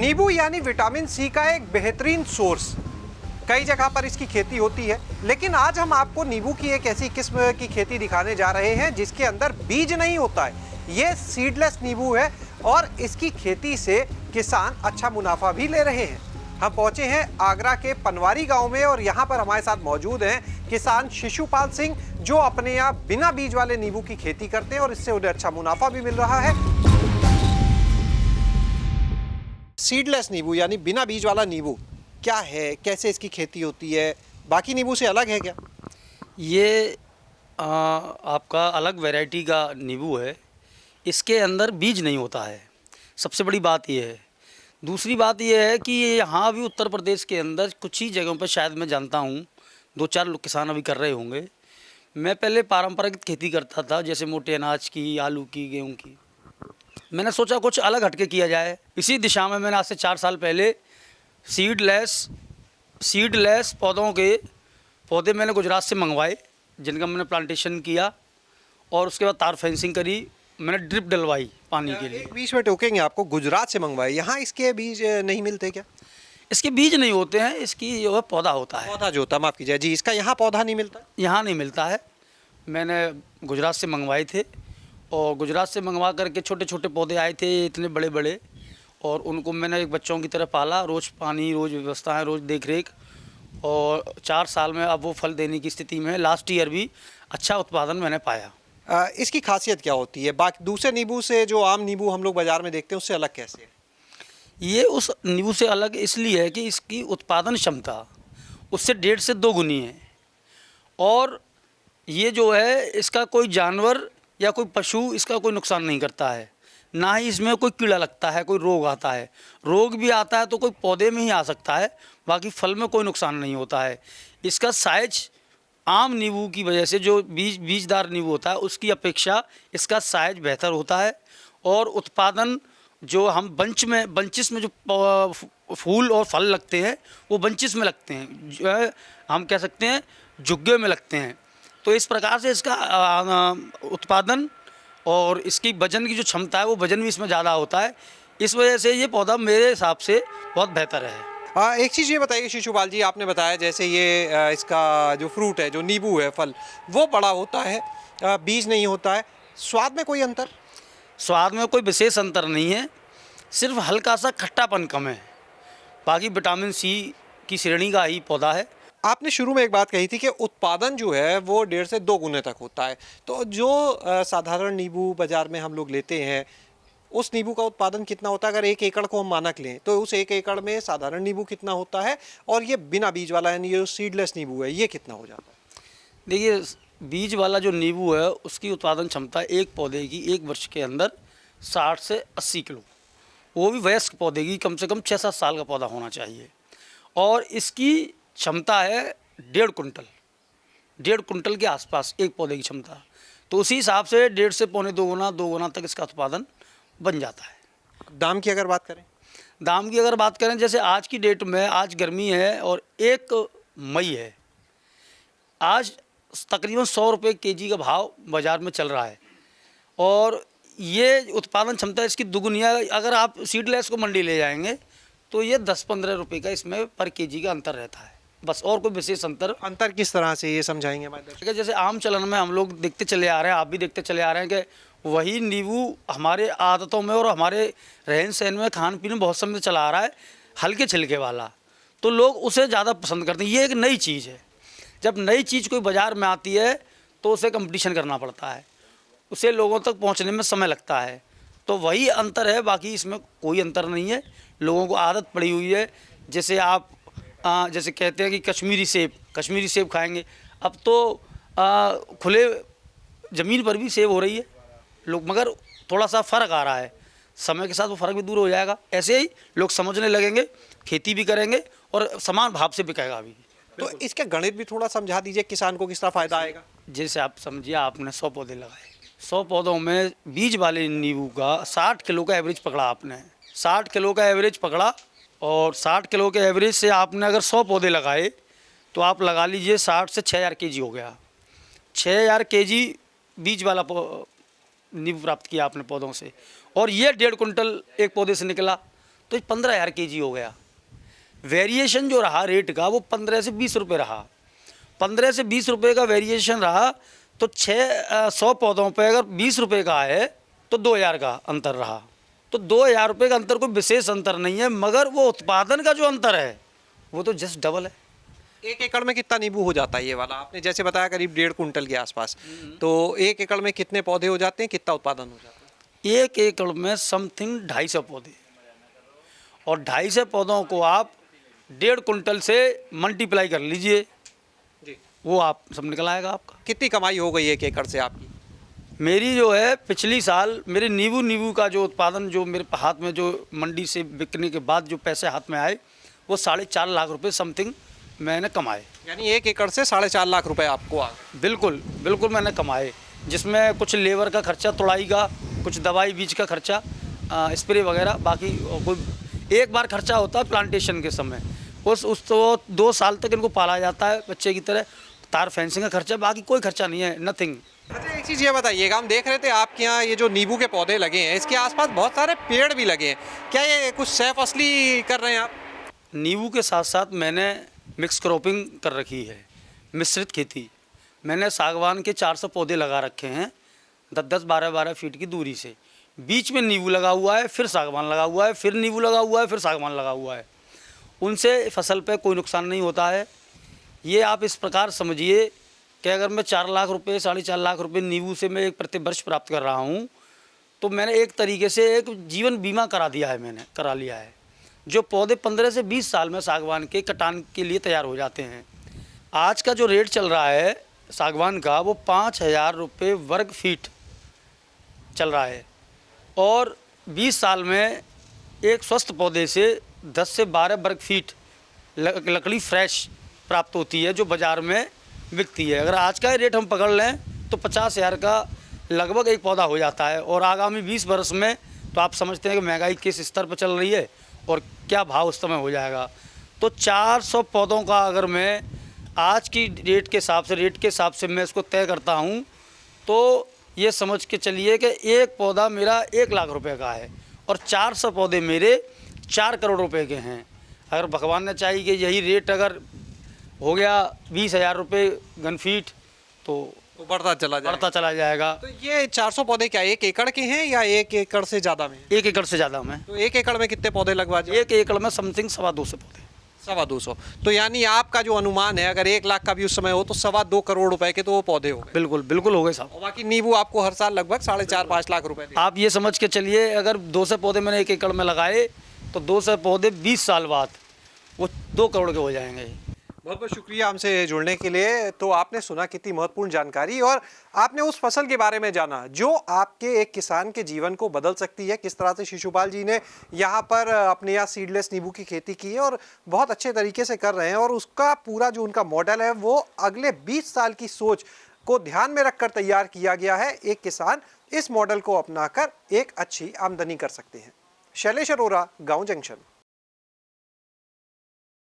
नींबू यानी vitamin C का एक बेहतरीन सोर्स। कई जगह पर इसकी खेती होती है, लेकिन आज हम आपको नींबू की एक ऐसी किस्म की खेती दिखाने जा रहे हैं जिसके अंदर बीज नहीं होता है। ये सीडलेस नींबू है और इसकी खेती से किसान अच्छा मुनाफा भी ले रहे हैं। हम पहुंचे हैं आगरा के पनवारी गांव में और यहाँ पर हमारे साथ मौजूद हैं किसान शिशुपाल सिंह, जो अपने यहाँ बिना बीज वाले नींबू की खेती करते हैं और इससे उन्हें अच्छा मुनाफा भी मिल रहा है। सीडलेस नींबू यानी बिना बीज वाला नींबू क्या है, कैसे इसकी खेती होती है, बाकी नींबू से अलग है क्या? ये आपका अलग वैरायटी का नींबू है। इसके अंदर बीज नहीं होता है, सबसे बड़ी बात ये है। दूसरी बात ये है कि यहाँ भी उत्तर प्रदेश के अंदर कुछ ही जगहों पर शायद मैं जानता हूँ, 2-4 लोग किसान अभी कर रहे होंगे। मैं पहले पारंपरिक खेती करता था, जैसे मोटे अनाज की, आलू की, गेहूँ की। मैंने सोचा कुछ अलग हटके किया जाए। इसी दिशा में मैंने आज से 4 साल पहले सीडलेस पौधे मैंने गुजरात से मंगवाए, जिनका मैंने प्लांटेशन किया और उसके बाद तार फेंसिंग करी। मैंने ड्रिप डलवाई पानी के लिए। एक बीच में टोकेंगे आपको, गुजरात से मंगवाए, यहाँ इसके बीज नहीं मिलते क्या? इसके बीज नहीं होते हैं, इसकी जो है पौधा होता है। पौधा जो होता है, माफ़ कीजिए जी, इसका यहाँ पौधा नहीं मिलता? यहाँ नहीं मिलता है। मैंने गुजरात से मंगवाए थे और गुजरात से मंगवा करके छोटे छोटे पौधे आए थे, इतने बड़े बड़े, और उनको मैंने एक बच्चों की तरह पाला। रोज़ पानी, रोज़ व्यवस्था है, रोज़ देख रेख, और 4 साल में अब वो फल देने की स्थिति में है। लास्ट ईयर भी अच्छा उत्पादन मैंने पाया। इसकी खासियत क्या होती है बाकी दूसरे नींबू से? जो आम नींबू हम लोग बाजार में देखते हैं उससे अलग कैसे है? ये उस नींबू से अलग इसलिए है कि इसकी उत्पादन क्षमता उससे 1.5 से 2 गुनी है। और ये जो है, इसका कोई जानवर या कोई पशु इसका कोई नुकसान नहीं करता है, ना ही इसमें कोई कीड़ा लगता है, कोई रोग आता है। रोग भी आता है तो कोई पौधे में ही आ सकता है, बाकी फल में कोई नुकसान नहीं होता है। इसका साइज आम नींबू की वजह से, जो बीजदार नींबू होता है उसकी अपेक्षा इसका साइज बेहतर होता है। और उत्पादन जो हम बंचिस में जो फूल और फल लगते हैं वो बंचिस में लगते हैं, जो है हम कह सकते हैं झुग्गे में लगते हैं। तो इस प्रकार से इसका उत्पादन और इसकी वजन की जो क्षमता है वो वजन भी इसमें ज़्यादा होता है। इस वजह से ये पौधा मेरे हिसाब से बहुत बेहतर है। एक चीज़ ये बताइए शिशुपाल जी, आपने बताया जैसे ये इसका जो फ्रूट है, जो नींबू है, फल, वो बड़ा होता है, बीज नहीं होता है, स्वाद में कोई अंतर? स्वाद में कोई विशेष अंतर नहीं है, सिर्फ हल्का सा खट्टापन कम है। बाकी विटामिन सी की श्रेणी का ही पौधा है। आपने शुरू में एक बात कही थी कि उत्पादन जो है वो 1.5 से 2 गुने तक होता है। तो जो साधारण नींबू बाजार में हम लोग लेते हैं, उस नींबू का उत्पादन कितना होता है? अगर 1 एकड़ को हम मानक लें तो उस 1 एकड़ में साधारण नींबू कितना होता है, और ये बिना बीज वाला यानी ये सीडलेस नींबू है, ये कितना हो जाता है? देखिए, बीज वाला जो नींबू है उसकी उत्पादन क्षमता एक पौधे की 1 वर्ष के अंदर 60 से 80 किलो, वो भी वयस्क पौधे की, कम से कम 6-7 साल का पौधा होना चाहिए। और इसकी क्षमता है 1.5 कुंटल, 1.5 कुंटल के आसपास एक पौधे की क्षमता। तो उसी हिसाब से 1.5 से 2 गुना तक इसका उत्पादन बन जाता है। दाम की अगर बात करें? दाम की अगर बात करें, जैसे आज की डेट में, आज गर्मी है और 1 मई है, आज तकरीबन 100 रुपये केजी का भाव बाज़ार में चल रहा है। और ये उत्पादन क्षमता इसकी दुगुनी है। अगर आप सीडलेस को मंडी ले जाएंगे तो ये 10-15 रुपये का इसमें पर केजी का अंतर रहता है, बस, और कोई विशेष अंतर किस तरह से, ये समझाएंगे हमारे दर्शक? जैसे आम चलन में हम लोग देखते चले आ रहे हैं, आप भी देखते चले आ रहे हैं कि वही नींबू हमारे आदतों में और हमारे रहन सहन में, खान पीन में बहुत समय चला आ रहा है, हल्के छिलके वाला, तो लोग उसे ज़्यादा पसंद करते हैं। ये एक नई चीज़ है। जब नई चीज़ कोई बाज़ार में आती है तो उसे कंपटीशन करना पड़ता है, उसे लोगों तक पहुंचने में समय लगता है। तो वही अंतर है, बाकी इसमें कोई अंतर नहीं है। लोगों को आदत पड़ी हुई है। जैसे आप जैसे कहते हैं कि कश्मीरी सेब खाएंगे, अब तो खुले ज़मीन पर भी सेब हो रही है लोग, मगर थोड़ा सा फ़र्क आ रहा है। समय के साथ वो फ़र्क भी दूर हो जाएगा। ऐसे ही लोग समझने लगेंगे, खेती भी करेंगे और समान भाव से बिकेगा भी। तो इसका गणित भी थोड़ा समझा दीजिए, किसान को किस तरह फ़ायदा आएगा? जैसे आप समझिए, आपने 100 पौधे लगाए, 100 पौधों में बीज वाले नींबू का 60 किलो का एवरेज पकड़ा आपने, 60 किलो का एवरेज पकड़ा, और 60 किलो के एवरेज से आपने अगर 100 पौधे लगाए तो आप लगा लीजिए 60 से 6000 केजी हो गया। 6000 केजी बीज वाला नींबू प्राप्त किया आपने पौधों से, और ये 1.5 कुंटल एक पौधे से निकला। तो 15,000 kg हो गया। वेरिएशन जो रहा रेट का वो 15 से 20 रुपये रहा। 15 से 20 रुपये का वेरिएशन रहा, तो 100 पौधों पे अगर 20 रुपये का है तो 2,000 का अंतर रहा। तो 2,000 रुपये का अंतर कोई विशेष अंतर नहीं है, मगर वो उत्पादन का जो अंतर है वो तो जस्ट डबल है। 1 एकड़ में कितना नींबू हो जाता है ये वाला? आपने जैसे बताया करीब 1.5 कुंटल के आसपास। तो 1 एकड़ में कितने पौधे हो जाते हैं, कितना उत्पादन हो जाता है? 1 एकड़ में समथिंग 250 पौधे, और 250 पौधों को आप 1.5 कुंटल से मल्टीप्लाई कर लीजिए, जी। वो आप सब निकल आएगा आपका। कितनी कमाई हो गई 1 एकड़ से आपकी? मेरी जो है पिछली साल मेरे नींबू का जो उत्पादन जो मेरे हाथ में जो मंडी से बिकने के बाद जो पैसे हाथ में आए वो 4.5 लाख रुपए समथिंग मैंने कमाए। यानी 1 एकड़ से 4.5 लाख रुपए आपको आ गए। बिल्कुल बिल्कुल मैंने कमाए, जिसमें कुछ लेबर का खर्चा, तुड़ाई का, कुछ दवाई बीज का खर्चा, स्प्रे वगैरह, बाकी कोई एक बार खर्चा होता है प्लांटेशन के समय। उस तो 2 साल तक इनको पाला जाता है बच्चे की तरह। तार फेंसिंग का खर्चा, बाकी कोई खर्चा नहीं है, नथिंग। अच्छा, एक चीज़ ये बताइएगा, हम देख रहे थे आपके यहाँ ये जो नींबू के पौधे लगे हैं, इसके आसपास बहुत सारे पेड़ भी लगे हैं, क्या ये कुछ सैफ असली कर रहे हैं आप? नींबू के साथ साथ मैंने मिक्स क्रॉपिंग कर रखी है, मिश्रित खेती। मैंने सागवान के 400 पौधे लगा रखे हैं 10-10, 12-12 फीट की दूरी से। बीच में नींबू लगा हुआ है, फिर सागवान लगा हुआ है, फिर नींबू लगा हुआ है, फिर सागवान लगा हुआ है। उनसे फसल पे कोई नुकसान नहीं होता है। ये आप इस प्रकार समझिए कि अगर मैं 4 लाख रुपए, 4.5 लाख रुपए नींबू से मैं एक प्रति वर्ष प्राप्त कर रहा हूँ, तो मैंने एक तरीके से एक जीवन बीमा करा दिया है, मैंने करा लिया है। जो पौधे 15 से 20 साल में सागवान के कटान के लिए तैयार हो जाते हैं। आज का जो रेट चल रहा है सागवान का वो 5,000 रुपये वर्ग फीट चल रहा है, और 20 साल में एक स्वस्थ पौधे से 10 से 12 वर्ग फीट लकड़ी फ्रेश प्राप्त होती है, जो बाज़ार में बिकती है। अगर आज का रेट हम पकड़ लें तो 50,000 का लगभग एक पौधा हो जाता है, और आगामी 20 वर्ष में तो आप समझते हैं कि महंगाई किस स्तर पर चल रही है और क्या भाव उस समय हो जाएगा। तो 400 पौधों का अगर मैं आज की रेट के हिसाब से मैं इसको तय करता हूँ, तो ये समझ के चलिए कि एक पौधा मेरा 1 लाख रुपए का है, और 400 पौधे मेरे 4 करोड़ रुपए के हैं। अगर भगवान ने चाहिए कि यही रेट अगर हो गया 20,000 रुपये घन फीट, तो बढ़ता चला जाएगा। तो ये 400 पौधे क्या 1 एकड़ के हैं या 1 एकड़ से ज़्यादा में? 1 एकड़ से ज़्यादा में। तो 1 एकड़ में कितने पौधे लगवा दिए? 1 एकड़ में समथिंग 225 पौधे। 225। तो यानी आपका जो अनुमान है, अगर 1 लाख का भी उस समय हो तो 2.25 करोड़ रुपए के तो वो पौधे हो गए। बिल्कुल बिल्कुल हो गए साहब। और बाकी नींबू आपको हर साल लगभग 4.5-5 लाख रुपए देते हैं। आप ये समझ के चलिए अगर 200 पौधे मैंने 1 एकड़ में लगाए तो 200 पौधे 20 साल बाद वो 2 करोड़ के हो जाएंगे। बहुत बहुत शुक्रिया हमसे जुड़ने के लिए। तो आपने सुना कितनी महत्वपूर्ण जानकारी, और आपने उस फसल के बारे में जाना जो आपके एक किसान के जीवन को बदल सकती है। किस तरह से शिशुपाल जी ने यहाँ पर अपने यहाँ सीडलेस नींबू की खेती की है और बहुत अच्छे तरीके से कर रहे हैं, और उसका पूरा जो उनका मॉडल है वो अगले 20 साल की सोच को ध्यान में रखकर तैयार किया गया है। एक किसान इस मॉडल को अपनाकर एक अच्छी आमदनी कर सकते हैं। शैलेश अरोरा, गाँव जंक्शन।